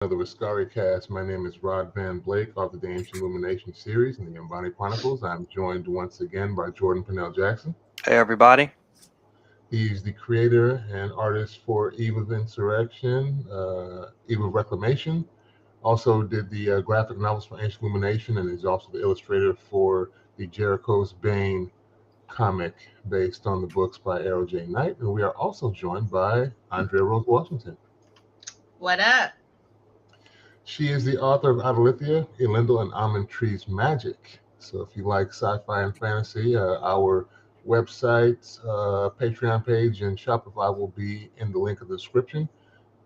another Askari cast. My name is Rod Van Blake, author of the Ancient Illumination series and the Umbani Chronicles. I'm joined once again by Jordan Purnell Jackson. Hey, everybody. He's the creator and artist for Eve of Insurrection, Eve of Reclamation. Also did the graphic novels for Ancient Illumination, and is also the illustrator for the Jericho's Bane comic based on the books by Arrow J. Knight. And we are also joined by Andrea Rose Washington. What up? She is the author of Adalithia, Elendil, and Almond Tree's Magic. So if you like sci-fi and fantasy, our website, Patreon page, and Shopify will be in the link of the description.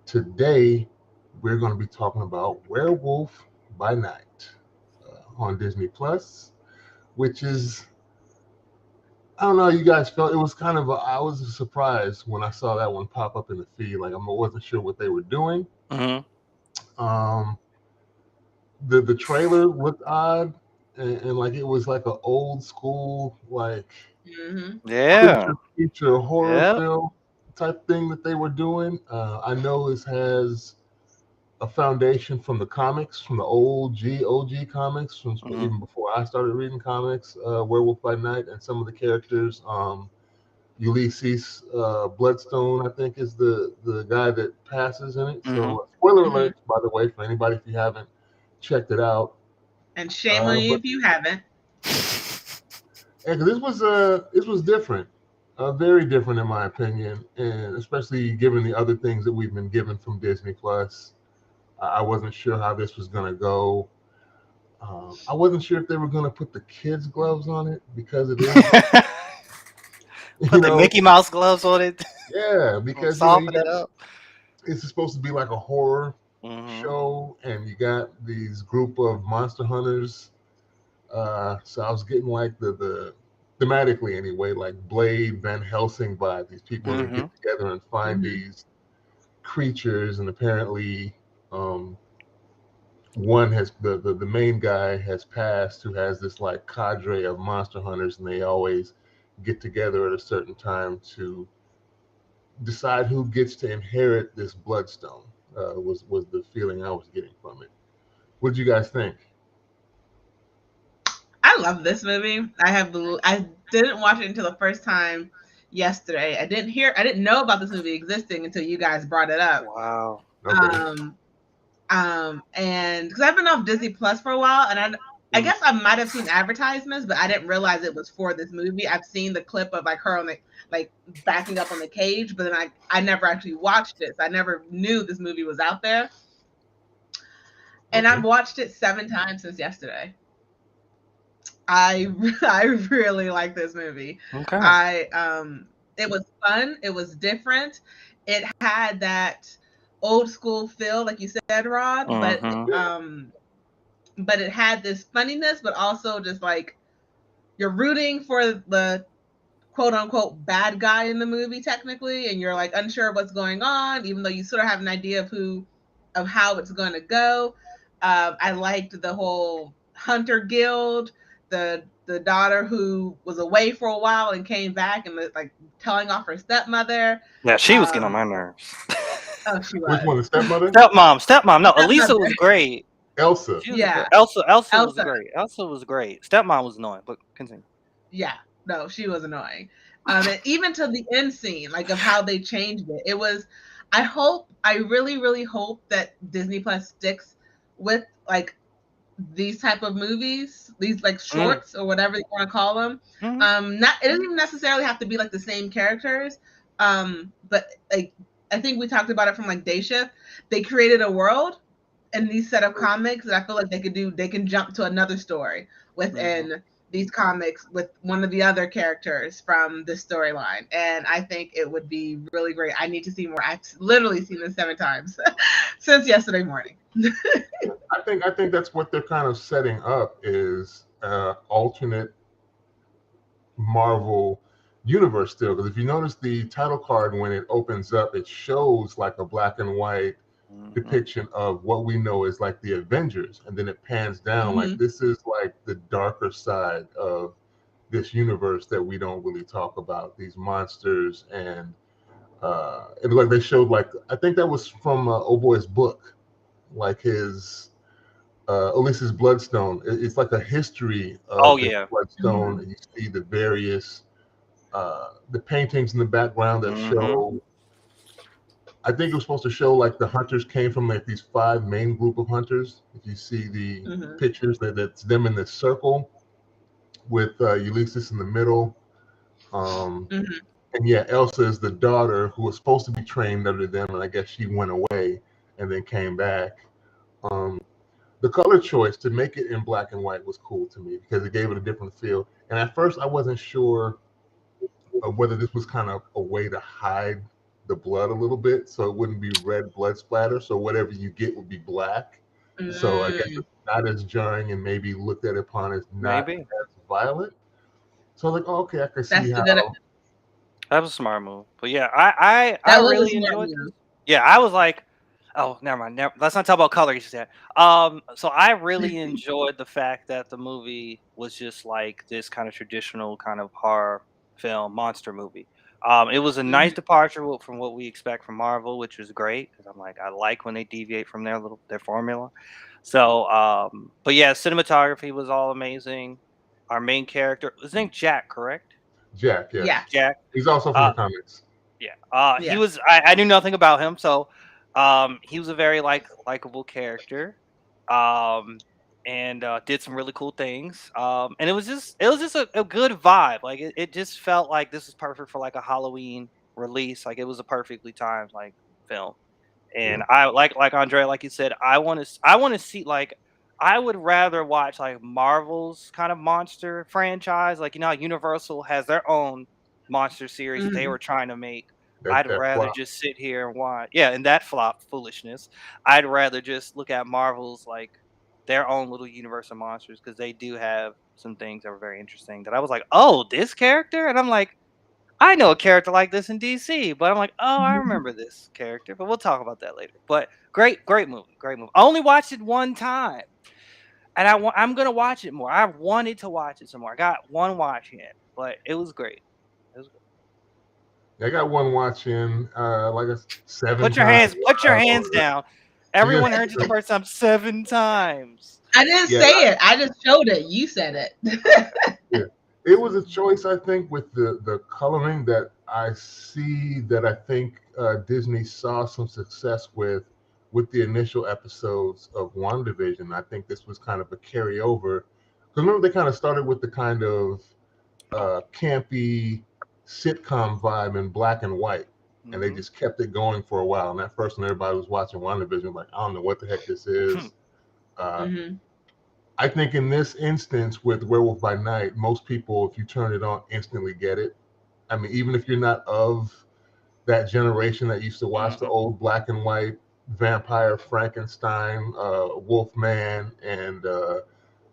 Today, we're going to be talking about Werewolf by Night on Disney Plus, which is, I don't know how you guys felt. It was kind of, I was surprised when I saw that one pop up in the feed. Like, I wasn't sure what they were doing. Mm-hmm. The trailer looked odd, and like it was like an old school like Yeah. feature horror Yep. film type thing that they were doing. I know this has a foundation from the comics, from the OG comics, from even before I started reading comics. Werewolf by Night, and some of the characters. Ulysses Bloodstone, I think, is the guy that passes in it. So, spoiler alert, by the way, for anybody if you haven't checked it out. And shame on you if you haven't. And this was different, very different in my opinion, and especially given the other things that we've been given from Disney Plus. I wasn't sure how this was going to go. I wasn't sure if they were going to put the kids' gloves on it because it is. Put the Mickey Mouse gloves on it. Yeah, because soften it up. It's supposed to be like a horror show, and you got these group of monster hunters. So I was getting like the thematically anyway, like Blade, Van Helsing vibe. These people that get together and find these creatures, and apparently one has the main guy has passed, who has this like cadre of monster hunters, and they always get together at a certain time to decide who gets to inherit this bloodstone. Was the feeling I was getting from it. What did you guys think? I love this movie. I didn't watch it until the first time yesterday. I didn't know about this movie existing until you guys brought it up. Wow. Okay. And because I've been off Disney Plus for a while, and I guess I might have seen advertisements, but I didn't realize it was for this movie. I've seen the clip of like her on the like backing up on the cage, but then I never actually watched it. So I never knew this movie was out there. And I've watched it 7 times since yesterday. I really like this movie. Okay. It was fun. It was different. It had that old school feel, like you said, Rod, but it had this funniness, but also just like you're rooting for the quote unquote bad guy in the movie technically, and you're like unsure of what's going on, even though you sort of have an idea of how it's going to go. I liked the whole Hunter Guild, the daughter who was away for a while and came back and like telling off her stepmother. Yeah, she was getting on my nerves. Oh, she was. Which one, the stepmother? Stepmom. No, Elisa was great. Elsa. Yeah. Elsa was great. Elsa was great. Stepmom was annoying, but continue. Yeah. No, she was annoying. And even to the end scene, like of how they changed it. It was, I really, really hope that Disney Plus sticks with like these type of movies, these like shorts or whatever you want to call them. It doesn't even necessarily have to be like the same characters. But like I think we talked about it from like Day Shift. They created a world in these set of comics that I feel like they can jump to another story within these comics with one of the other characters from this storyline. And I think it would be really great. I need to see more. I've literally seen this 7 times since yesterday morning. I think that's what they're kind of setting up is alternate Marvel universe still. Because if you notice the title card when it opens up, it shows like a black and white depiction of what we know is like the Avengers, and then it pans down like this is like the darker side of this universe that we don't really talk about, these monsters. And it like they showed like I think that was from Oh Boy's book like his Ulysses Bloodstone. It's like a history Oh of his yeah. bloodstone, and you see the various the paintings in the background that show. I think it was supposed to show like the hunters came from like these five main group of hunters. If you see the pictures, that's them in this circle with Ulysses in the middle. Um, and yeah, Elsa is the daughter who was supposed to be trained under them, and I guess she went away and then came back. Um, the color choice to make it in black and white was cool to me because it gave it a different feel. And at first, I wasn't sure of whether this was kind of a way to hide the blood a little bit, so it wouldn't be red blood splatter. So whatever you get would be black. So I guess it's not as jarring and maybe looked at upon as not Maybe. as violent. So I was like, oh, okay, I can see That's how. That was a smart move. But yeah, I That was a really smart enjoyed move. this. Yeah, I was like, oh, never mind. Let's not talk about color. You said. So I really enjoyed the fact that the movie was just like this kind of traditional kind of horror film monster movie. It was a nice departure from what we expect from Marvel, which was great because I'm like I like when they deviate from their formula. So, but yeah, cinematography was all amazing. Our main character, his name's Jack, correct? Jack, yes. Yeah. Jack. He's also from the comics. Yeah. He Yeah. was. I knew nothing about him, so he was a very likable character, and did some really cool things. And it was just a good vibe. Like it just felt like this is perfect for like a Halloween release. Like it was a perfectly timed like film. And I like Andre, like you said, I want to see like I would rather watch like Marvel's kind of monster franchise. Like you know how Universal has their own monster series that they were trying to make. I'd That rather flop. just sit here and watch. Yeah, and that flop foolishness. I'd rather just look at Marvel's like their own little Universal monsters because they do have some things that were very interesting. That I was like, oh, this character, and I'm like, I know a character like this in DC, but I'm like, oh, I remember this character, but we'll talk about that later. But great movie, great movie. I only watched it one time, and I'm gonna watch it more. I wanted to watch it some more. I got one watch in, but it was great. It was good. I got one watch in, like a 7 Put your times. hands down. Everyone heard you the first time 7 times. I didn't say it. I just showed it. You said it. Yeah. It was a choice, I think, with the coloring that I see that I think Disney saw some success with the initial episodes of WandaVision. I think this was kind of a carryover. Because remember, they kind of started with the kind of campy sitcom vibe in black and white. And they just kept it going for a while. And at first, when everybody was watching WandaVision, like, I don't know what the heck this is. I think in this instance with Werewolf by Night, most people, if you turn it on, instantly get it. I mean, even if you're not of that generation that used to watch the old black and white vampire Frankenstein, Wolfman, and the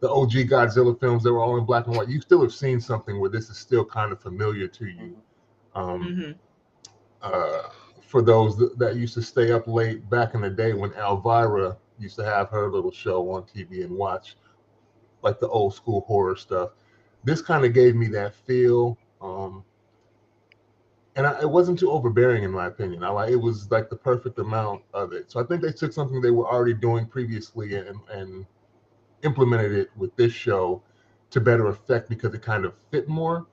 OG Godzilla films that were all in black and white, you still have seen something where this is still kind of familiar to you. For those that used to stay up late back in the day when Elvira used to have her little show on TV and watch like the old school horror stuff. This kind of gave me that feel. And it wasn't too overbearing in my opinion. It was like the perfect amount of it. So I think they took something they were already doing previously and implemented it with this show to better effect because it kind of fit more.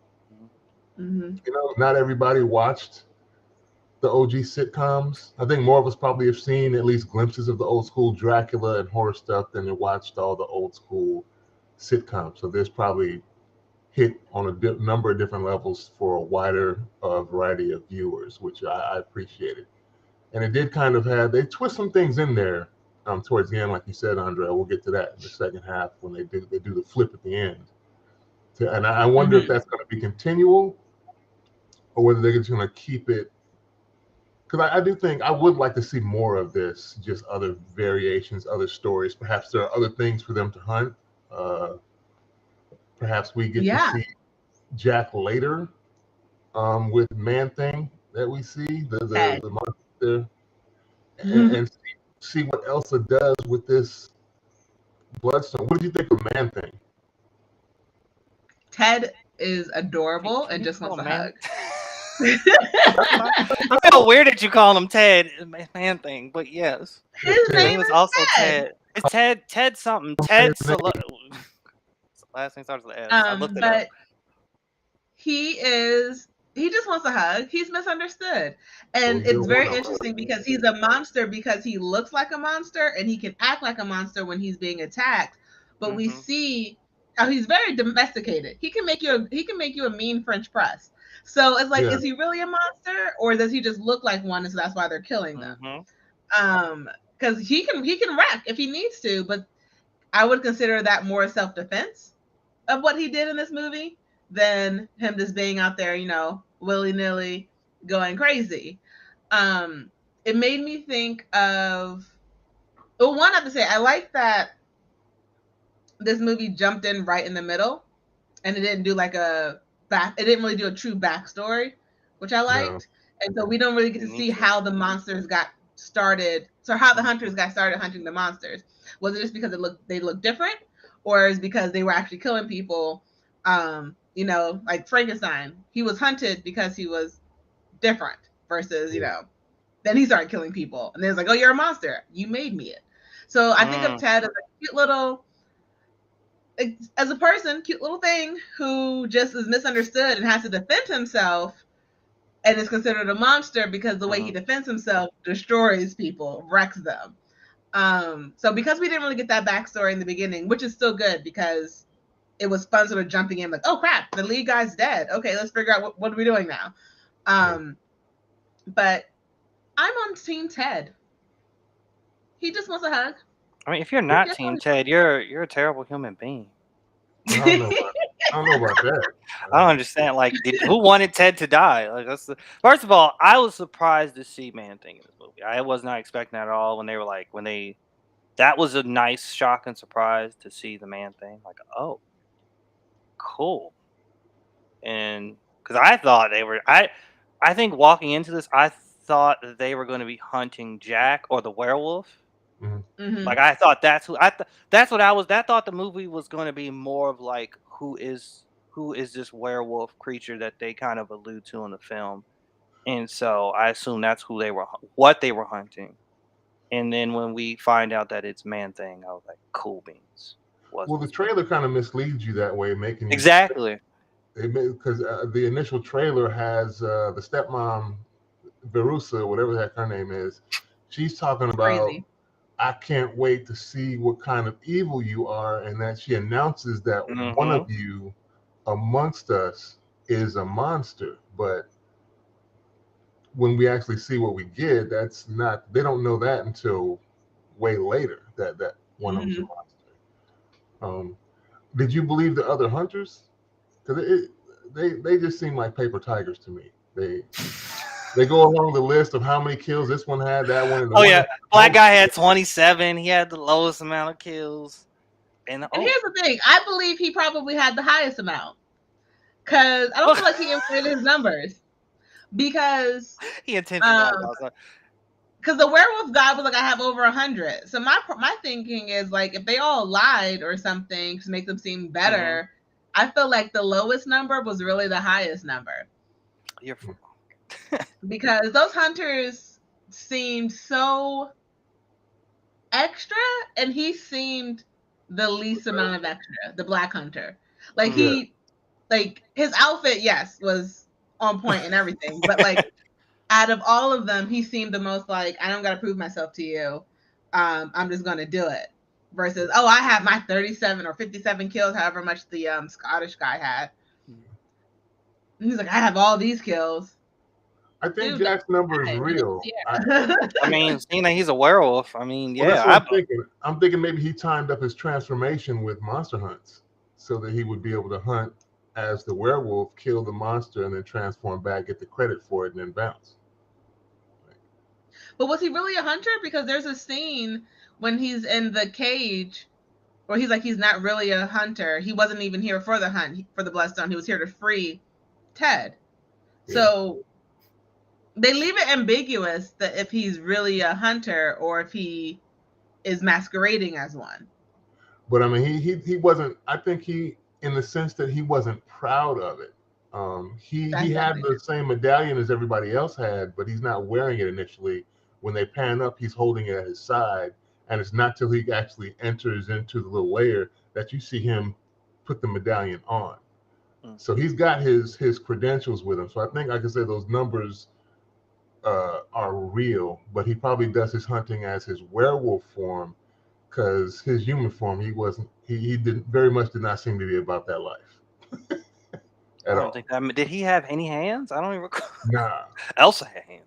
You know, not everybody watched the OG sitcoms. I think more of us probably have seen at least glimpses of the old school Dracula and horror stuff than they watched all the old school sitcoms. So there's probably hit on a number of different levels for a wider variety of viewers, which I appreciated. And it did kind of they twist some things in there towards the end, like you said, Andrea. We'll get to that in the second half when they do the flip at the end. And I wonder if that's going to be continual or whether they're just going to keep it. Because I do think I would like to see more of this, just other variations, other stories. Perhaps there are other things for them to hunt. Perhaps we get to see Jack later with Man Thing that we see, the monster, and see what Elsa does with this Bloodstone. What did you think of Man Thing? Ted is adorable and just wants a hug. I feel weird that you call him Ted, man thing, but yes, His his name name is is also Ted. Ted. It's Ted something. Ted last name starts with an S. I looked it up. But he just wants a hug. He's misunderstood. Well, And you it's don't want very no interesting because he's a monster because he looks like a monster and he can act like a monster when he's being attacked. But we see how he's very domesticated. He can make you a mean French press. So it's like, Yeah. is he really a monster or does he just look like one and so that's why they're killing them? Because he can wreck if he needs to, but I would consider that more self-defense of what he did in this movie than him just being out there, willy-nilly going crazy. It made me think of one, I have to say, I like that this movie jumped in right in the middle and it didn't do like it didn't really do a true backstory, which I liked. And so we don't really get to see how the monsters got started, so how the hunters got started hunting the monsters. Was it just because they looked different, or is it because they were actually killing people? Like Frankenstein, he was hunted because he was different versus, then he started killing people. And then it's like, oh, you're a monster. You made me it. So I think of Ted as a cute little, as a person, cute little thing who just is misunderstood and has to defend himself and is considered a monster because the way he defends himself destroys people, wrecks them. So because we didn't really get that backstory in the beginning, which is still good because it was fun sort of jumping in like, oh crap, the lead guy's dead. Okay, let's figure out what are we doing now. But I'm on Team Ted. He just wants a hug. I mean, if you're not Team Ted, you're a terrible human being. I don't know about that. I don't understand. Like, who wanted Ted to die? Like, first of all, I was surprised to see Man Thing in this movie. I was not expecting that at all. That was a nice shock and surprise to see the Man Thing. Like, oh, cool. And because I thought I think walking into this, I thought that they were going to be hunting Jack or the werewolf. Like I thought that's what I thought the movie was going to be more of like who is this werewolf creature that they kind of allude to in the film, and so I assume that's what they were hunting. And then when we find out that it's Man Thing, I was like, cool beans. Well, the trailer kind of misleads you that way, making exactly because the initial trailer has the stepmom Verusa, whatever the heck her name is. She's talking about, I can't wait to see what kind of evil you are, and that she announces that one of you amongst us is a monster. But when we actually see what we get, that's not, they don't know that until way later that one of them's a monster. Did you believe the other hunters? Because they just seem like paper tigers to me. They go along the list of how many kills this one had, that one. And Black guy had 27. He had the lowest amount of kills. And here's the thing: I believe he probably had the highest amount because I don't feel like he inflated his numbers because he intentionally. Because the werewolf guy was like, I have over 100. So my thinking is like, if they all lied or something to make them seem better, I feel like the lowest number was really the highest number. You're because those hunters seemed so extra, and he seemed the least amount of extra. The black hunter, like his outfit, yes, was on point and everything, but like out of all of them, he seemed the most like, I don't got to prove myself to you. I'm just gonna do it. Versus, oh, I have my 37 or 57 kills, however much the Scottish guy had. And he's like, I have all these kills. I think Jack's number is real. I mean, seeing that he's a werewolf, I mean, yeah. Well, that's what I'm thinking maybe he timed up his transformation with monster hunts so that he would be able to hunt as the werewolf, kill the monster, and then transform back, get the credit for it, and then bounce. But was he really a hunter? Because there's a scene when he's in the cage where he's like, he's not really a hunter. He wasn't even here for the hunt, for the Bloodstone. He was here to free Ted. Yeah. So they leave it ambiguous that if he's really a hunter or if he is masquerading as one. But I mean, he wasn't, I think he, in the sense that he wasn't proud of it. He That's had definitely the same medallion as everybody else had, but he's not wearing it initially. When they pan up, he's holding it at his side, and it's not till he actually enters into the little layer that you see him put the medallion on. Mm. So he's got his credentials with him. So I think, like I said, those numbers are real. But he probably does his hunting as his werewolf form, because his human form, he wasn't. He did very much did not seem to be about that life I at don't all. think that. Did he have any hands? I don't even recall. Nah. Elsa had hands.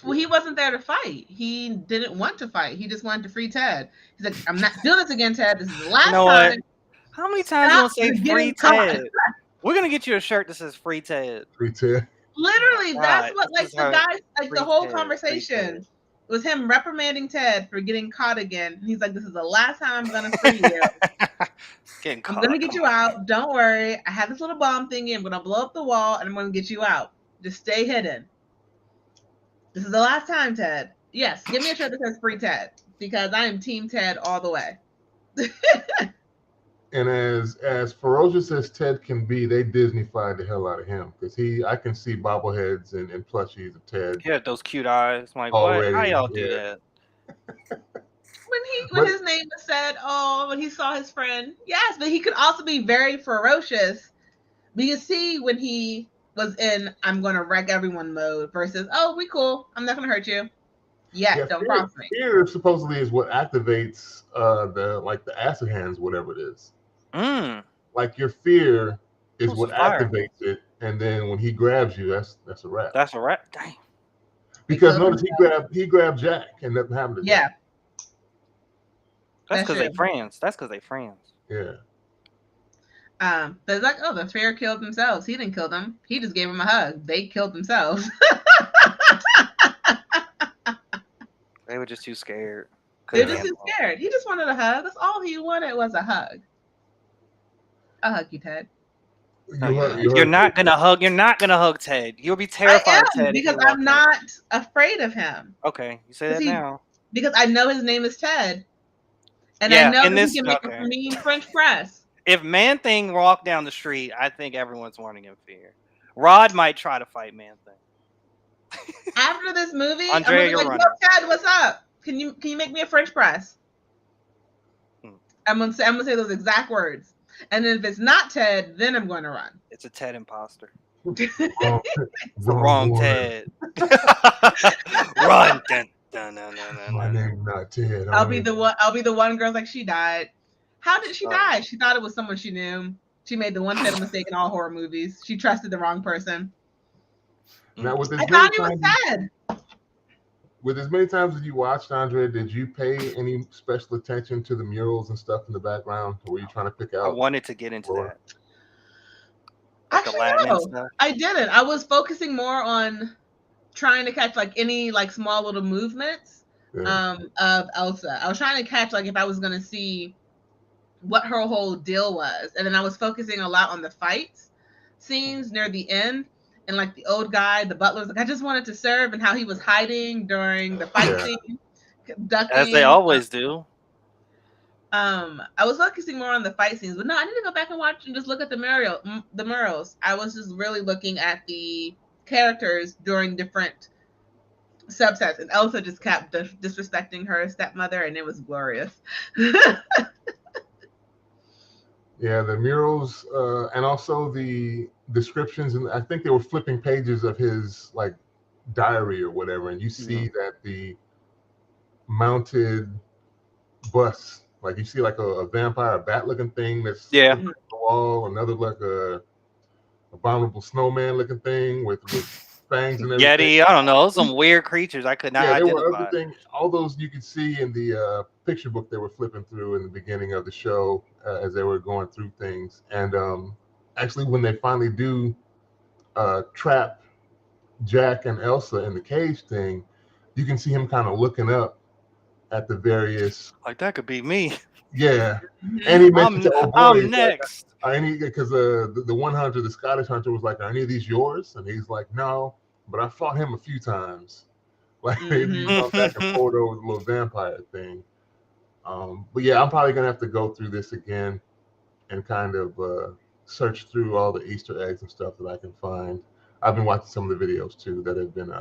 Well, he wasn't there to fight. He didn't want to fight. He just wanted to free Ted. He's like, I'm not doing this again, Ted. This is the last You know what? time. How many times you Stop gonna say getting free caught. Ted? We're gonna get you a shirt that says free Ted. Free Ted. Literally, that's God, what this like is the her guys like free the whole Ted, free conversation Ted. was him reprimanding Ted for getting caught again. And he's like, this is the last time I'm gonna free you. Getting I'm caught. gonna get you out. Don't worry. I have this little bomb thingy. I'm gonna blow up the wall and I'm gonna get you out. Just stay hidden. This is the last time, Ted. Yes, give me a shirt that says free Ted because I am Team Ted all the way. And as ferocious as Ted can be, they Disneyfied the hell out of him, because I can see bobbleheads and plushies of Ted He had those cute eyes. I'm like, already. what? How y'all do Yeah. that? When his name was said, when he saw his friend, yes, but he could also be very ferocious. But you see when he was in I'm gonna wreck everyone mode versus we cool, I'm not gonna hurt you. Yeah, Don't cross me. fear supposedly is what activates the acid hands, whatever it is. Mm. Like your fear is Ooh, what some fire. activates it, and then when he grabs you, that's a wrap. That's a wrap. Dang. Because killed notice he grabbed Jack and nothing happened to Yeah, Jack. That's because they true. friends. That's because they friends. Yeah. But it's like, the fear killed themselves. He didn't kill them. He just gave them a hug. They killed themselves. They were just too scared. They're just too scared. He just wanted a hug. That's all he wanted was a hug. I'll hug you, Ted. You're not gonna hug Ted. You'll be terrified of Ted because I'm not afraid of him. Okay, you say that now. Because I know his name is Ted, and I know that he can make a mean French press. If Man-Thing walked down the street, I think everyone's running in fear. Rod might try to fight Man-Thing. After this movie, Andrea, I'm you're like, yo, Ted, what's up? Can you make me a French press? I'm gonna say those exact words. And then if it's not Ted, then I'm going to run. It's a Ted imposter. Wrong Ted. Run. My name's not Ted. I'll be the one girl like she died. How did she die? She thought it was someone she knew. She made the one fatal mistake in all horror movies. She trusted the wrong person. Now, I thought he was Ted. With as many times as you watched, Andrea, did you pay any special attention to the murals and stuff in the background? Or were you trying to pick out? I wanted to get into that. Like actually, no, I didn't. I was focusing more on trying to catch any small little movements of Elsa. I was trying to catch if I was going to see what her whole deal was. And then I was focusing a lot on the fights scenes near the end. And the old guy, the butler, was I just wanted to serve, and how he was hiding during the fight scene, ducking. As they always do. I was focusing more on the fight scenes, but no, I need to go back and watch and just look at the murals. I was just really looking at the characters during different subsets, and Elsa just kept disrespecting her stepmother, and it was glorious. Yeah, the murals and also the descriptions, and I think they were flipping pages of his diary or whatever, and you see that the mounted bus, you see a vampire, a bat-looking thing that's on the wall, another a abominable snowman looking thing with fangs and everything. Yeti, I don't know, some weird creatures I could not identify. There were other things. All those you could see in the picture book they were flipping through in the beginning of the show as they were going through things. And actually, when they finally do trap Jack and Elsa in the cage thing, you can see him kind of looking up at the various. That could be me. Yeah, and he mentioned to old boy, I'm next. Because the one hunter, the Scottish hunter, was like, "Are any of these yours?" And he's like, "No, but I fought him a few times." He's gone back and forth over the little vampire thing. But yeah, I'm probably gonna have to go through this again and kind of search through all the Easter eggs and stuff that I can find. I've been watching some of the videos too that have been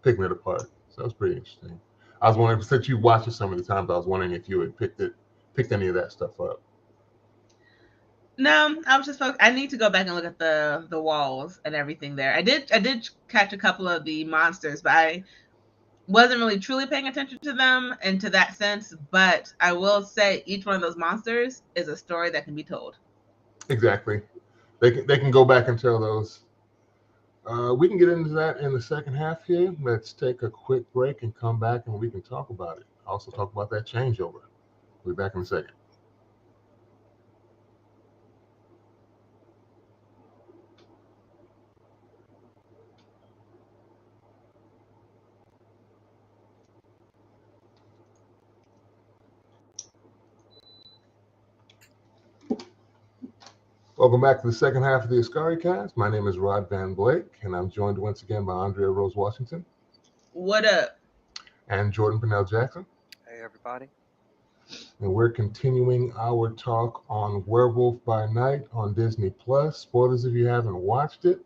picking it apart. So it's pretty interesting. I was wondering, since you watched it so many times, I was wondering if you had picked any of that stuff up. No, I was just focused. I need to go back and look at the walls and everything there. I did catch a couple of the monsters, but I wasn't really truly paying attention to them and to that sense. But I will say each one of those monsters is a story that can be told. Exactly. They can go back and tell those. We can get into that in the second half here. Let's take a quick break and come back and we can talk about it. Also talk about that changeover. We'll be back in a second. Welcome back to the second half of the Askari cast. My name is Rod Van Blake, and I'm joined once again by Andrea Rose Washington. What up? And Jordan Purnell Jackson. Hey, everybody. And we're continuing our talk on Werewolf by Night on Disney Plus. Spoilers if you haven't watched it.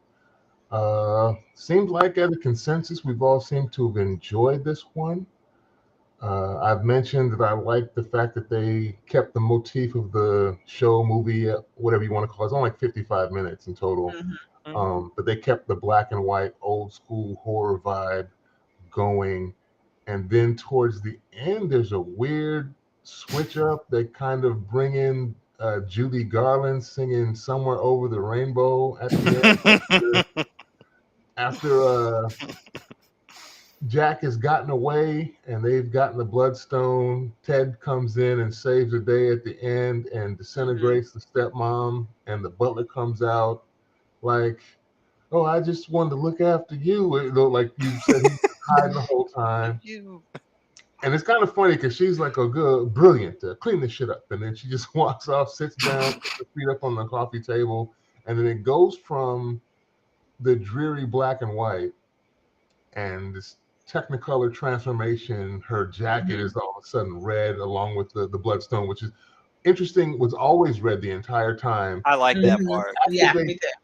Seems like as a consensus, we've all seemed to have enjoyed this one. I've mentioned that I like the fact that they kept the motif of the show, movie, whatever you want to call it. It's only like 55 minutes in total. Mm-hmm. But they kept the black and white, old school horror vibe going. And then towards the end, there's a weird switch up. They kind of bring in Judy Garland singing Somewhere Over the Rainbow at the end. After Jack has gotten away and they've gotten the Bloodstone, Ted comes in and saves the day at the end and disintegrates the stepmom, and the butler comes out like, oh, I just wanted to look after you. Like you said, he's hiding the whole time. And it's kind of funny because she's like, oh, good, brilliant, clean this shit up. And then she just walks off, sits down, puts her feet up on the coffee table. And then it goes from the dreary black and white and this Technicolor transformation. Her jacket is all of a sudden red along with the Bloodstone, which is interesting, was always red the entire time. I like that part.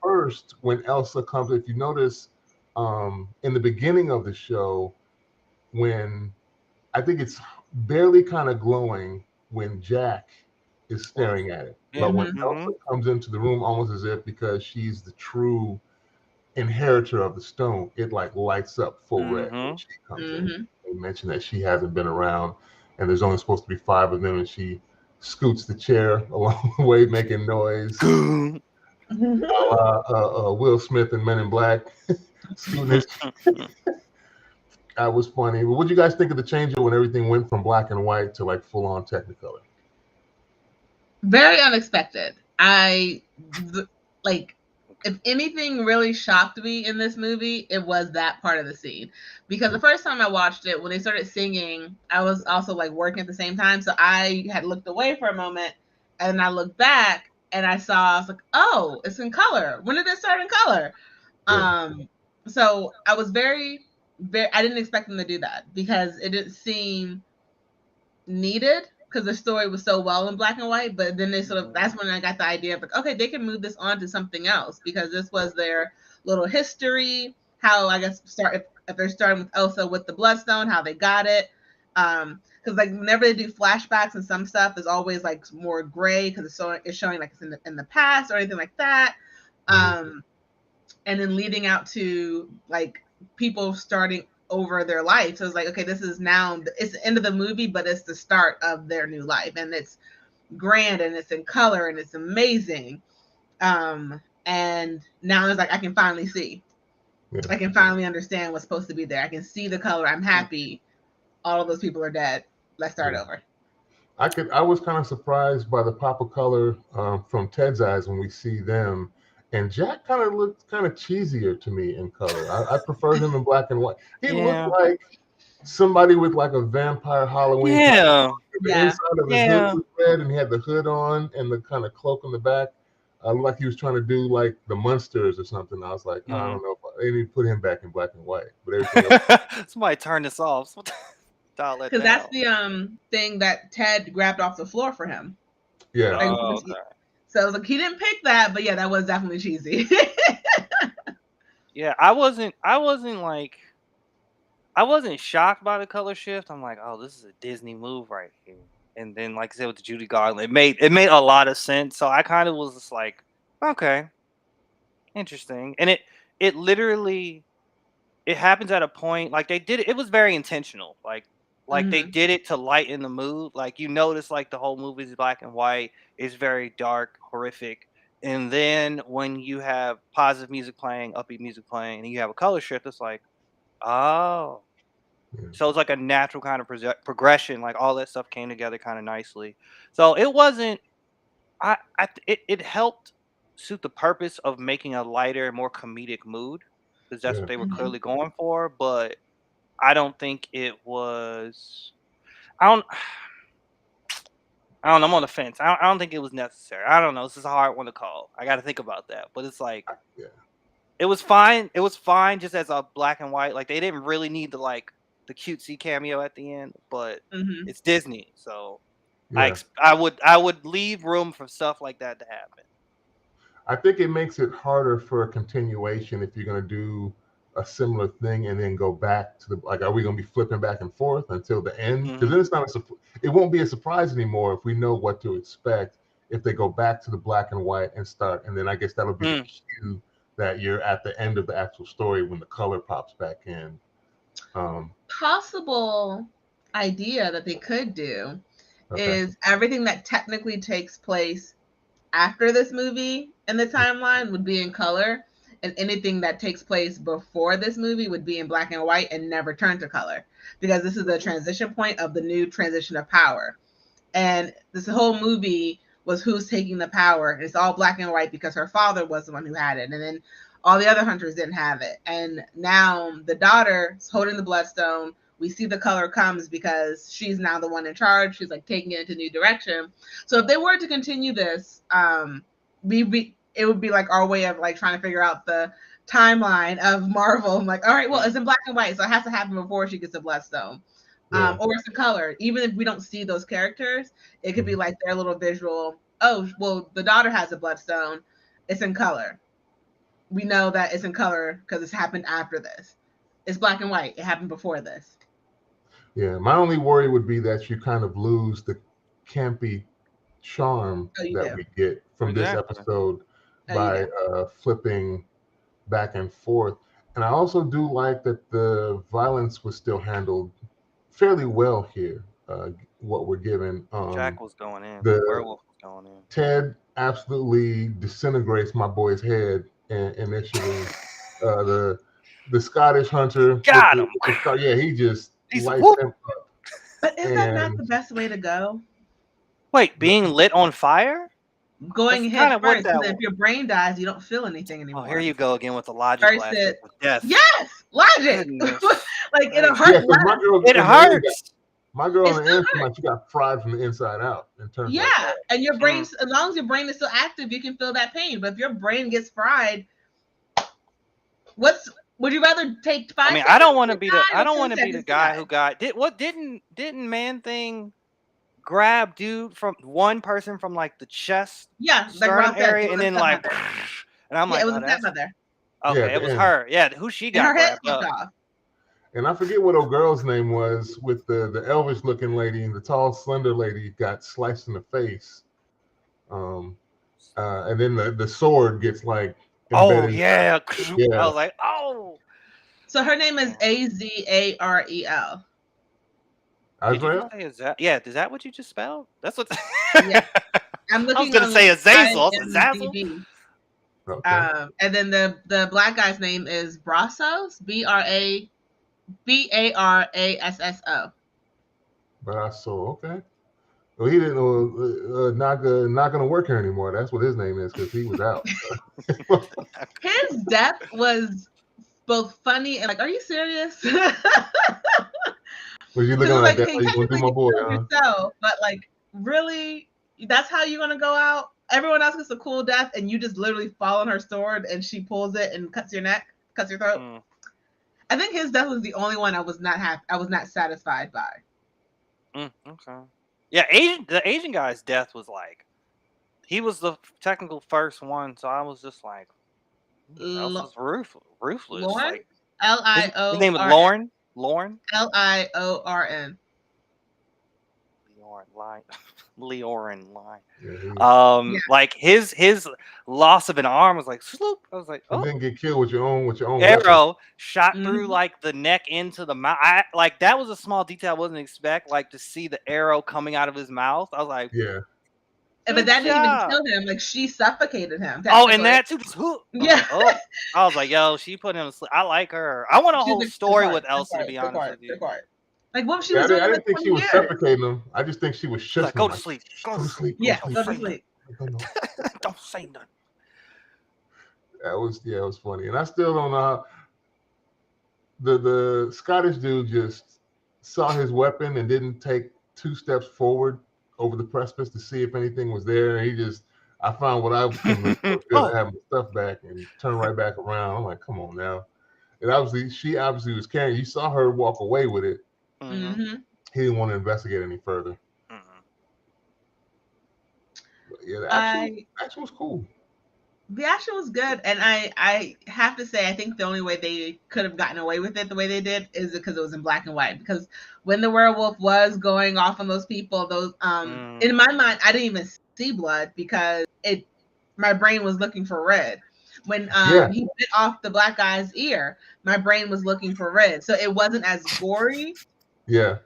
First, when Elsa comes, if you notice in the beginning of the show, when I think it's barely kind of glowing when Jack is staring at it. But when Elsa comes into the room, almost as if because she's the true inheritor of the stone, it like lights up full red when she comes in. They mention that she hasn't been around and there's only supposed to be 5 of them, and she scoots the chair along the way making noise. Will Smith and Men in Black. That was funny. But what do you guys think of the change when everything went from black and white to like full on Technicolor? Very unexpected. If anything really shocked me in this movie, it was that part of the scene. Because the first time I watched it, when they started singing, I was also like working at the same time. So I had looked away for a moment and I looked back and I was like, oh, it's in color. When did it start in color? Yeah. So I was very, I didn't expect them to do that because it didn't seem needed because the story was so well in black and white. But then they that's when I got the idea of like, okay, they can move this on to something else because this was their little history, how I guess if they're starting with Elsa with the Bloodstone, how they got it. Because like whenever they do flashbacks and some stuff, there's always like more gray because it's showing like it's in the past or anything like that. And then leading out to like people starting over their life. So it's like, okay, this is now, it's the end of the movie, but it's the start of their new life. And it's grand and it's in color and it's amazing. And now it's like, I can finally see. Yeah. I can finally understand what's supposed to be there. I can see the color. I'm happy. All of those people are dead. Let's start over. I was kind of surprised by the pop of color from Ted's eyes when we see them. And Jack kind of looked kind of cheesier to me in color. I preferred him in black and white. He looked like somebody with like a vampire Halloween. Yeah. The inside of the hood was red, and he had the hood on and the kind of cloak on the back. Looked like he was trying to do like the Munsters or something. I was like, I don't know. They need to put him back in black and white. But everything else. Somebody turn this off. Because that's the thing that Ted grabbed off the floor for him. Yeah. Okay. So I was like, he didn't pick that, but yeah, that was definitely cheesy. Yeah, I wasn't like, I wasn't shocked by the color shift. I'm like, oh, this is a Disney move right here. And then, like I said, with the Judy Garland, it made a lot of sense. So I kind of was just like, okay, interesting. And it literally, it happens at a point, like they did it. It was very intentional. Like they did it to lighten the mood. Like you notice, like the whole movie is black and white. It's very dark, horrific. And then when you have positive music playing, upbeat music playing, and you have a color shift, it's like, oh. Yeah. So it's like a natural kind of progression. Like all that stuff came together kind of nicely. So it wasn't. It helped suit the purpose of making a lighter, more comedic mood, because that's Yeah. what they were clearly going for. But I don't think it was. I don't. I don't know. I'm on the fence. I don't think it was necessary. I don't know. This is a hard one to call. I got to think about that. But it's like, Yeah. it was fine. It was fine just as a black and white. Like they didn't really need the cutesy cameo at the end, but it's Disney, so Yeah. I would leave room for stuff like that to happen. I think it makes it harder for a continuation if you're going to do a similar thing and then go back to the, like, are we going to be flipping back and forth until the end? Because then it's not it won't be a surprise anymore if we know what to expect if they go back to the black and white and start, and then I guess that'll be the cue that you're at the end of the actual story when the color pops back in. Possible idea that they could do is everything that technically takes place after this movie in the timeline would be in color, and anything that takes place before this movie would be in black and white and never turn to color, because this is the transition point of the new transition of power. And this whole movie was who's taking the power, and it's all black and white because her father was the one who had it, and then all the other hunters didn't have it. And now the daughter is holding the bloodstone. We see the color comes because she's now the one in charge. She's like taking it into a new direction. So if they were to continue this, it would be like our way of like trying to figure out the timeline of Marvel. I'm like, all right, well, it's in black and white, so it has to happen before she gets the bloodstone. Or it's in color. Even if we don't see those characters, it could be like their little visual. Oh, well, the daughter has a bloodstone. It's in color. We know that it's in color because it's happened after this. It's black and white. It happened before this. Yeah, my only worry would be that you kind of lose the campy charm that we get from this episode by flipping back and forth. And I also do like that the violence was still handled fairly well here. What we're given. Jack was going in. The Werewolf was going in. Ted absolutely disintegrates my boy's head initially. The Scottish hunter got him. Yeah, he just lights him up. But is that not the best way to go? Wait, being lit on fire? Going head first, because if your brain dies, you don't feel anything anymore. Oh, here you go again with the logic. Death. Yes, logic. Like it'll hurt. It hurts. My girl on the inside, like, she got fried from the inside out. And your brain, as long as your brain is still active, you can feel that pain. But if your brain gets fried, would you rather take 5 seconds? I don't want to be the guy who got didn't Man-Thing grab dude from one person from like the chest, sternum area, and then like, and I'm like, it was a stepmother. Okay, it was her. Yeah, who she got grabbed up. And I forget what old girl's name was with the elvish looking lady, and the tall, slender lady got sliced in the face. And then the sword gets like embedded. Oh yeah. I was like, oh. So her name is Azarel. Azrael? Is that what you just spelled? That's what. Yeah. I'm looking. I was gonna say Azazel. Azazel. Okay. And then the black guy's name is Brazos. Barasso. Brasso. Okay. Well, he didn't know. Not gonna work here anymore. That's what his name is because he was out. His death was both funny and like, are you serious? Was you looking like that? You gonna do my boy? Yourself, but like, really, that's how you're gonna go out? Everyone else gets a cool death, and you just literally fall on her sword, and she pulls it and cuts your throat. I think his death was the only one I was not satisfied by. Okay. Yeah, the Asian guy's death was like, he was the technical first one, so I was just like, who else Lo- is ruthless? Lauren, Like L his I his O name was R N, Lauren, Liorn. Line, Leorin line. Yeah, Yeah. Like his loss of an arm was like sloop. I was like, he oh, didn't get killed with your own weapon. arrow shot through Mhm. like the neck into the mouth. I like that was a small detail I wasn't expect. Like to see the arrow coming out of his mouth. I was like, Yeah, But good that didn't even job. kill him. Like she suffocated him Oh, and technically. that too. Just whoop. I was Yeah. like, oh. I was like, yo, she put him to sleep. I like her. I want a She's whole a story part, with Elsie, to be good honest part, with you. good part. Like what she yeah. was doing I in the didn't think she 20 was years. suffocating him. I just think she was She's like, shushing go him. to Like, sleep. go to sleep. Yeah, Go to go sleep. to sleep. No. Don't say nothing. It was funny, and I still don't know how the Scottish dude just saw his weapon and didn't take 2 steps forward over the precipice to see if anything was there. And I found what I convinced was good. Oh. I have my stuff back and turned right back around. I'm like, come on now. And she obviously was carrying. You saw her walk away with it. Mm-hmm. hmm He didn't want to investigate any further. Mm-hmm. But yeah, action was cool. The action was good, and I have to say I think the only way they could have gotten away with it the way they did is because it was in black and white. Because when the werewolf was going off on those people, those in my mind I didn't even see blood because my brain was looking for red. When Yeah, he bit off the black guy's ear, my brain was looking for red, so it wasn't as gory. yeah.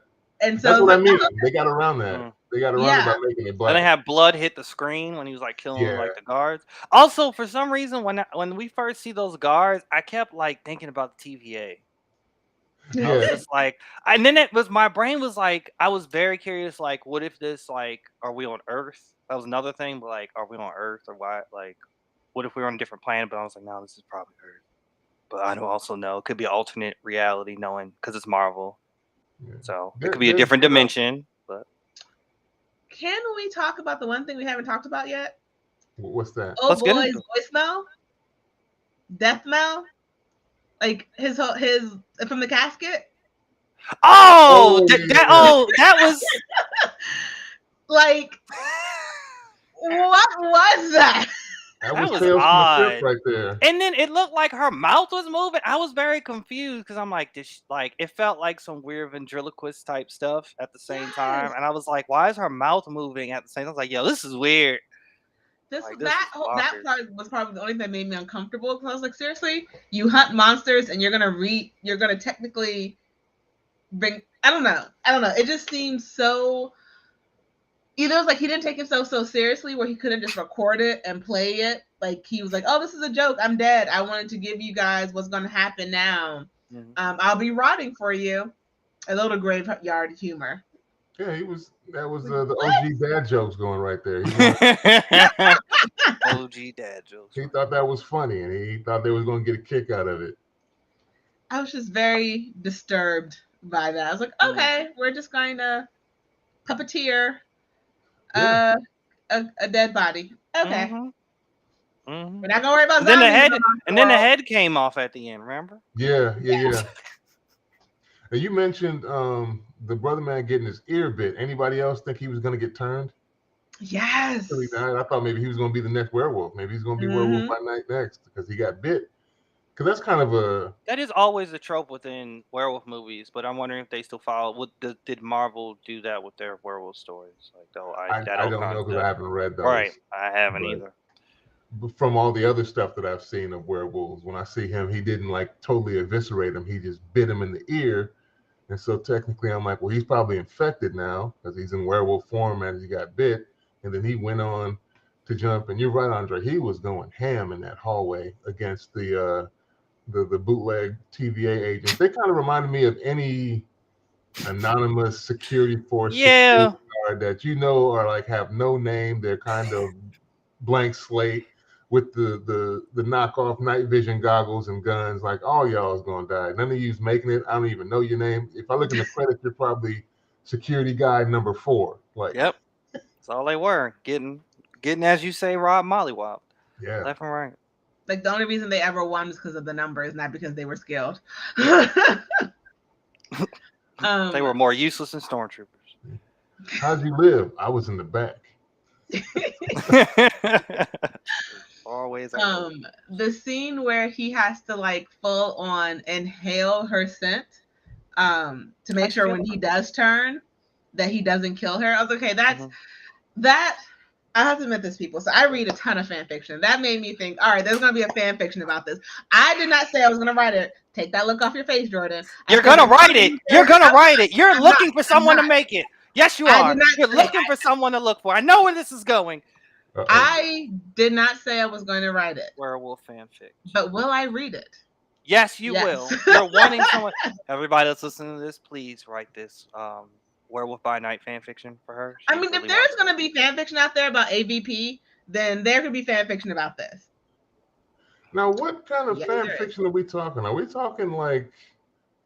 And so That's I was what I like, mean. oh, They got around that. Mm. They got around it yeah, by making it And black. they had blood hit the screen when he was like killing Yeah, like the guards. Also, for some reason, when we first see those guards, I kept like thinking about the TVA. I was yeah, just like, and then it was my brain was like, I was very curious. Like, what if this like, are we on Earth? That was another thing. But like, are we on Earth or why? Like, what if we were on a different planet? But I was like, no, this is probably Earth. But I don't also know it could be alternate reality, knowing because it's Marvel, yeah. so it could be a different dimension. But can we talk about the one thing we haven't talked about yet? What's that? Oh let's get boy's into it. voicemail, death mail, like his from the casket. Oh, Oh, that was. Like, what was that? That That was was Tales from the Crypt odd. right there. And then it looked like her mouth was moving. I was very confused because I'm like, like it felt like some weird ventriloquist type stuff at the same time, Yes. and I was like, why is her mouth moving at the same time? I was like, yo, this is weird. This Like this is that bonkers. part was probably the only thing that made me uncomfortable because I was like, seriously, you hunt monsters and you're gonna technically bring. I don't know. It just seems so. Either it was like he didn't take himself so seriously where he couldn't just record it and play it. Like he was like, oh, this is a joke. I'm dead. I wanted to give you guys what's going to happen now. Mhm. I'll be rotting for you. A little graveyard humor. Yeah, that was Like, the what? OG dad jokes going right there. OG dad jokes. He thought that was funny, and he thought they was going to get a kick out of it. I was just very disturbed by that. I was like, okay, we're just going to puppeteer Yeah. a dead body. Okay. Mhm. We're not gonna worry about And then the zombies head, in the monster and then the world. head came off at the end. Remember? Yeah. Yes. And you mentioned the brother man getting his ear bit. Anybody else think he was going to get turned? Yes. Till he died? I thought maybe he was going to be the next werewolf. Maybe he's going to be werewolf by night next because he got bit. Because that's kind of a That is always a trope within werewolf movies, but I'm wondering if they still follow. Did Marvel do that with their werewolf stories? Like that I old don't know because I concept. haven't read those. Right, I haven't But either. from all the other stuff that I've seen of werewolves, when I see him, he didn't like totally eviscerate him. He just bit him in the ear. And so technically I'm like, well, he's probably infected now because he's in werewolf form and he got bit. And then he went on to jump. And you're right, Andre. He was going ham in that hallway against the bootleg TVA agents. They kind of reminded me of any anonymous security force Yeah. security guard that are like have no name. They're kind of blank slate with the knockoff night vision goggles and guns. Like all y'all is gonna die. None of you's making it. I don't even know your name. If I look in the credits, you're probably security guy number 4. Like Yep. That's all they were getting, as you say, Rob Mollywop. yeah. Left and right. Like the only reason they ever won was because of the numbers, not because they were skilled. They were more useless than stormtroopers. How'd you live? I was in the back. Always. The scene where he has to like full on inhale her scent to make sure when he does turn that he doesn't kill her. I was okay, that I have to admit this, people. So I read a ton of fan fiction. That made me think, all right, there's going to be a fan fiction about this. I did not say I was going to write it. Take that look off your face, Jordan. You're going to write it. You're going to write it. You're looking for someone to make it. Yes, you are. You're looking for someone to look for. I know where this is going. I did not say I was going to write it. Werewolf fanfic. But will I read it? Yes, you will. You're wanting someone. Everybody that's listening to this, please write this Werewolf by Night fan fiction for her. I mean, if there's going to be fan fiction out there about AVP, then there could be fan fiction about this. Now, what kind of fan fiction are we talking? Are we talking like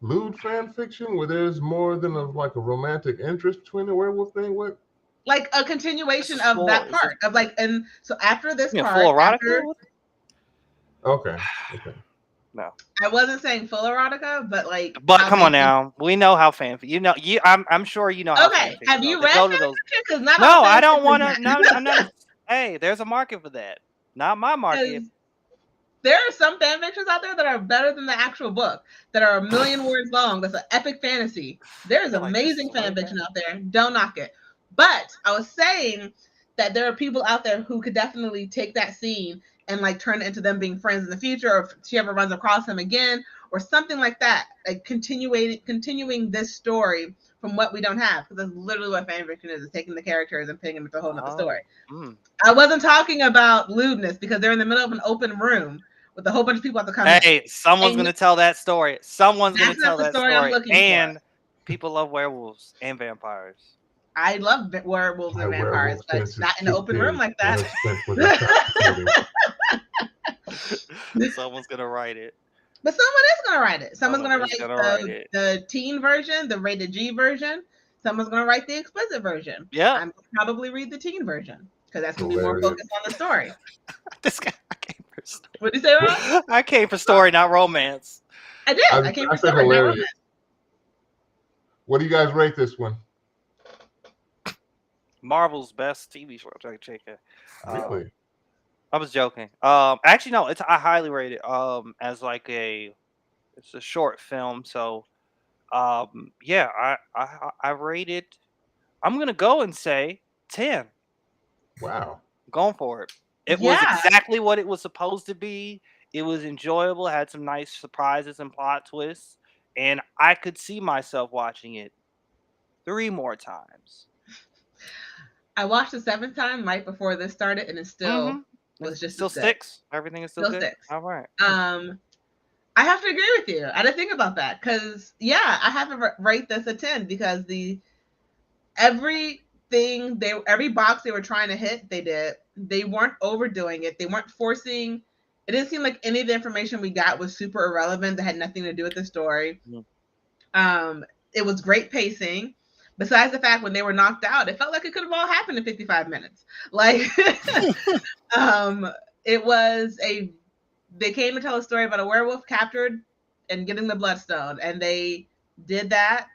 lewd fan fiction where there's more than a romantic interest between the werewolf thing? What? Like a continuation of that part of like, and so after this part, full erotica? Okay. No, I wasn't saying full erotica, but like. But come on now, we know how fanfic. You know, I'm sure you know. Okay, have you read fanfiction? No, I don't want to. No, I'm not. Hey, there's a market for that. Not my market. There are some fan fictions out there that are better than the actual book, that are 1 million words long. That's an epic fantasy. There's amazing fan fiction out there. Don't knock it. But I was saying that there are people out there who could definitely take that scene and like turn it into them being friends in the future, or if she ever runs across him again, or something like that. Like continuing this story from what we don't have, because that's literally what fan fiction is taking the characters and putting them into a whole other story. I wasn't talking about lewdness because they're in the middle of an open room with a whole bunch of people at the come. Hey, someone's going to tell that story. Someone's going to tell that story. And people love werewolves and vampires. I love werewolves and vampires, but not in an open room like that. Someone's going to write it. But someone is going to write it. Someone's going to write the teen version, the rated G version. Someone's going to write the explicit version. Yeah. I'm probably read the teen version because that's going to be more focused on the story. This guy, I came for story. What did you say, Ron? I came for story, not romance. I did. I came for story, not romance. What do you guys rate this one? Marvel's best TV show. Really? I was joking. Actually, no. I highly rate it. As like it's a short film. So, yeah. I rate it. I'm gonna go and say 10. Wow. I'm going for it. It was exactly what it was supposed to be. It was enjoyable. Had some nice surprises and plot twists, and I could see myself watching it 3 more times. I watched the 7th time right before this started, and it still was just still sticks. Everything is still good. Sticks. All right. I have to agree with you. I didn't think about that because I have to rate this a 10 because every box they were trying to hit, they did. They weren't overdoing it. They weren't forcing. It didn't seem like any of the information we got was super irrelevant. That had nothing to do with the story. It was great pacing. Besides the fact when they were knocked out, it felt like it could have all happened in 55 minutes. Like, it was they came to tell a story about a werewolf captured and getting the bloodstone. And they did that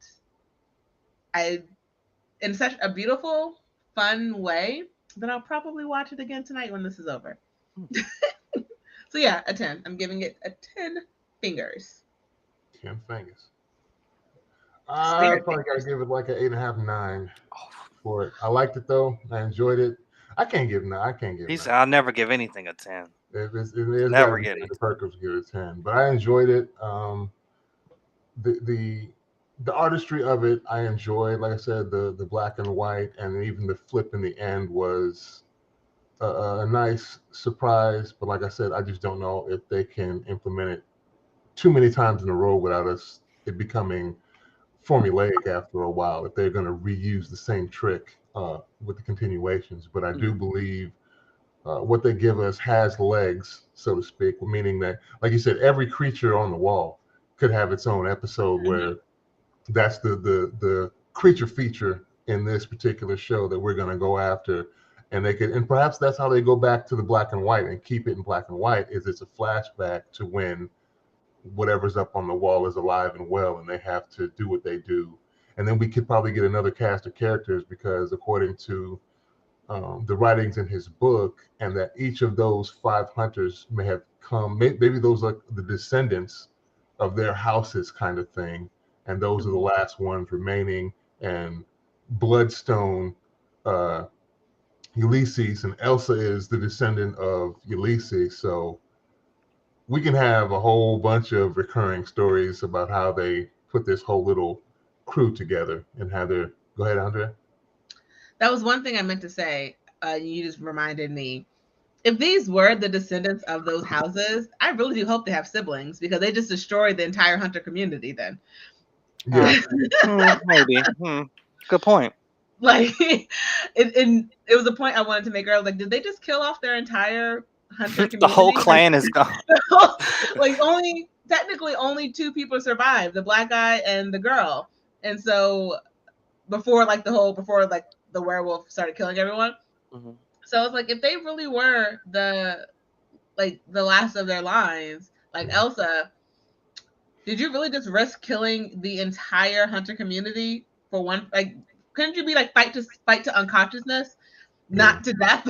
in such a beautiful, fun way that I'll probably watch it again tonight when this is over. So yeah, a 10. I'm giving it a 10 fingers. 10 fingers. I probably got to give it like an 8.5, 9 for it. I liked it though. I enjoyed it. I can't give 9. He said, "I'll never give anything a 10." It is never get it. The Perkins give it a 10, but I enjoyed it. The artistry of it, I enjoyed. Like I said, the black and white, and even the flip in the end was a nice surprise. But like I said, I just don't know if they can implement it too many times in a row without it becoming formulaic after a while, if they're going to reuse the same trick with the continuations. But I do believe what they give us has legs, so to speak, meaning that, like you said, every creature on the wall could have its own episode where that's the creature feature in this particular show that we're going to go after. And perhaps that's how they go back to the black and white and keep it in black and white, is it's a flashback to when whatever's up on the wall is alive and well, and they have to do what they do. And then we could probably get another cast of characters, because according to the writings in his book, and that each of those five hunters may have come, maybe those are the descendants of their houses, kind of thing, and those are the last ones remaining. And Bloodstone, uh, Ulysses, and Elsa is the descendant of Ulysses. So we can have a whole bunch of recurring stories about how they put this whole little crew together and how they're. Go ahead, Andrea. That was one thing I meant to say. You just reminded me. If these were the descendants of those houses, I really do hope they have siblings because they just destroyed the entire hunter community then. Yeah. Maybe. Good point. Like, it was a point I wanted to make earlier. Like, did they just kill off their entire hunter community? The whole clan is gone. Like, technically only two people survived, the black guy and the girl. And so before the werewolf started killing everyone. Mm-hmm. So it's like, if they really were the last of their lines, like Elsa, did you really just risk killing the entire hunter community for one? Like, couldn't you be like fight to unconsciousness, not to death?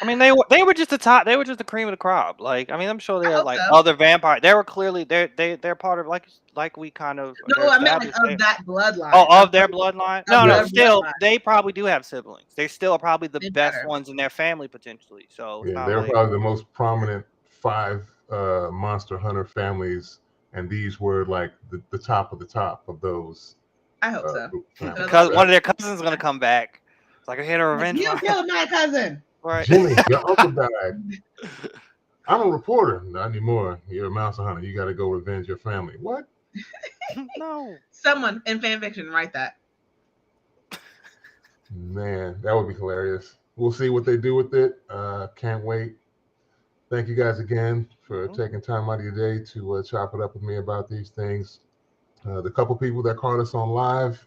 I mean, they were just the top. They were just the cream of the crop. Like, I mean, I'm sure there are like other vampires. They were clearly they're part of like we kind of. No, I meant like of that bloodline. Oh, of their bloodline. No, still bloodline. they probably do have siblings. They still are probably the best ones in their family potentially. So yeah, they're probably the most prominent 5 monster hunter families, and these were like the top of the top of those. I hope so. Because one of their cousins is gonna come back. It's like I hit a revenge. You killed my cousin. Right. Jimmy, your uncle died. I'm a reporter. Not anymore. You're a monster hunter. You got to go revenge your family. What? No. Someone in fan fiction write that. Man, that would be hilarious. We'll see what they do with it. Can't wait. Thank you guys again for taking time out of your day to chop it up with me about these things. The couple people that caught us on live,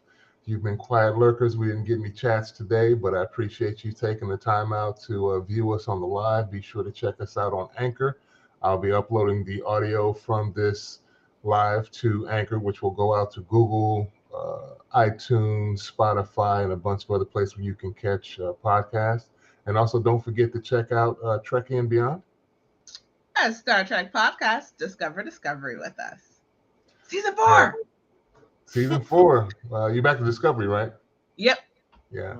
you've been quiet lurkers. We didn't get any chats today, but I appreciate you taking the time out to view us on the live. Be sure to check us out on Anchor. I'll be uploading the audio from this live to Anchor, which will go out to Google, iTunes, Spotify, and a bunch of other places where you can catch podcasts. And also, don't forget to check out Trekkie and Beyond. A Star Trek podcast, Discover Discovery with us. Season 4. Season 4. You're back to Discovery, right? Yep. Yeah.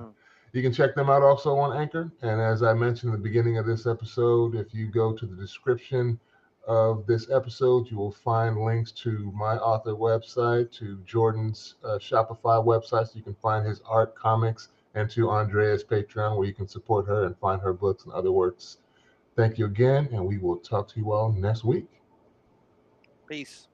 You can check them out also on Anchor. And as I mentioned at the beginning of this episode, if you go to the description of this episode, you will find links to my author website, to Jordan's Shopify website, so you can find his art, comics, and to Andrea's Patreon, where you can support her and find her books and other works. Thank you again, and we will talk to you all next week. Peace.